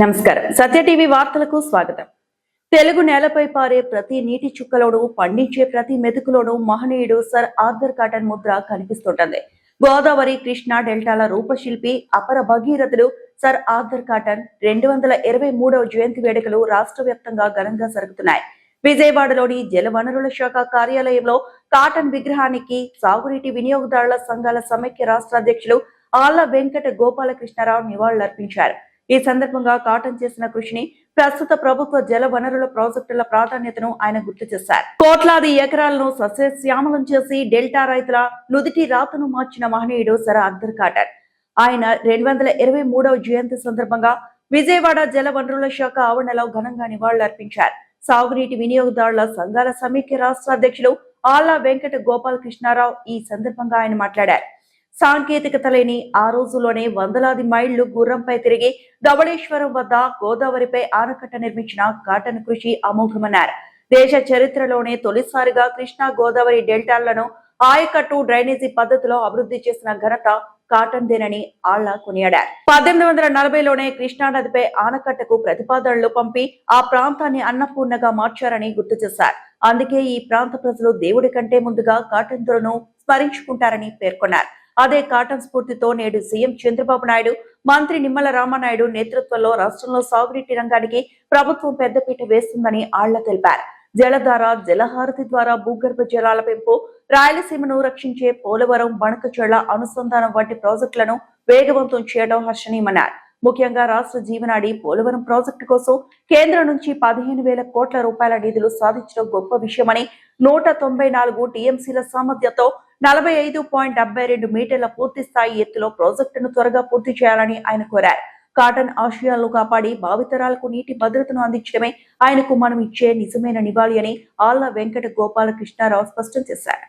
నమస్కారం. సత్య టీవీ వార్తలకు స్వాగతం. తెలుగు నేలపై పారే ప్రతి నీటి చుక్కలోనూ, పండించే ప్రతి మెతుకులోనూ మహనీయుడు సర్ ఆర్థర్ కాటన్ ముద్ర కనిపిస్తుంటుంది. గోదావరి కృష్ణా డెల్టాల రూపశిల్పి అపర భగీరథుడు సర్ ఆర్థర్ కాటన్ 223వ జయంతి వేడుకలు రాష్ట్ర వ్యాప్తంగా ఘనంగా జరుగుతున్నాయి. విజయవాడలోని జలవనరుల శాఖ కార్యాలయంలో కాటన్ విగ్రహానికి సాగునీటి వినియోగదారుల సంఘాల సమైక్య రాష్ట్ర అధ్యక్షులు ఆళ్ల వెంకట గోపాలకృష్ణారావు నివాళులర్పించారు. ఈ సందర్భంగా కాటన్ చేసిన కృషిని, ప్రస్తుత ప్రభుత్వ జల వనరుల ప్రాజెక్టుల ప్రాధాన్యతను ఆయన గుర్తు చేశారు. కోట్లాది ఎకరాలను సస్యశ్యామలం చేసి డెల్టా రైతుల నుదిటి రాతను మార్చిన మహనీయుడు సర్ ఆర్థర్ కాటన్. ఆయన 223వ జయంతి సందర్భంగా విజయవాడ జల వనరుల శాఖ ఆవరణలో ఘనంగా నివాళులర్పించారు. సాగునీటి వినియోగదారుల సంఘాల సమైక్య రాష్ట్ర అధ్యక్షులు ఆళ్ల వెంకట గోపాలకృష్ణారావు ఈ సందర్భంగా ఆయన మాట్లాడారు. సాంకేతికత లేని ఆ రోజుల్లోనే వందలాది మైళ్లు గుర్రంపై తిరిగి ధవళేశ్వరం వద్ద గోదావరిపై ఆనకట్ట నిర్మించిన కాటన్ కృషి అమోఘమన్నారు. దేశ చరిత్రలోనే తొలిసారిగా కృష్ణా గోదావరి డెల్టాలను ఆయకట్టు డ్రైనేజీ పద్ధతిలో అభివృద్ధి చేసిన ఘనత కాటన్ దేనని ఆళ్ల కొనియాడారు. 1840లోనే కృష్ణా నదిపై ఆనకట్టకు ప్రతిపాదనలు పంపి ఆ ప్రాంతాన్ని అన్నపూర్ణగా మార్చారని గుర్తు చేశారు. అందుకే ఈ ప్రాంత ప్రజలు దేవుడి కంటే ముందుగా కాటన్ దొరను స్మరించుకుంటారని పేర్కొన్నారు. అదే కాటన్ స్ఫూర్తితో నేడు సీఎం చంద్రబాబు నాయుడు, మంత్రి నిమ్మల రామానాయుడు నేతృత్వంలో రాష్ట్రంలో సాగునీటి రంగానికి ప్రభుత్వం పెద్దపీట వేస్తుందని ఆళ్ల తెలిపారు. జలధార, జలహారతి ద్వారా భూగర్భ జలాల పెంపు, రాయలసీమను రక్షించే పోలవరం, బణకచెర్ల అనుసంధానం వంటి ప్రాజెక్టులను వేగవంతం చేయడం హర్షణీయమన్నారు. ముఖ్యంగా రాష్ట్ర జీవనాడి పోలవరం ప్రాజెక్టు కోసం కేంద్రం నుంచి 15,000 కోట్ల రూపాయల నిధులు సాధించడం గొప్ప విషయమని, 194 టీఎంసీల సామర్థ్యంతో 45.72 మీటర్ల పూర్తి స్థాయి ఎత్తులో ప్రాజెక్టును త్వరగా పూర్తి చేయాలని ఆయన కోరారు. కాటన్ ఆశయాలను కాపాడి భావితరాలకు నీటి భద్రతను అందించడమే ఆయనకు మనం ఇచ్చే నిజమైన నివాళి అని ఆళ్ల వెంకట గోపాలకృష్ణారావు స్పష్టం చేశారు.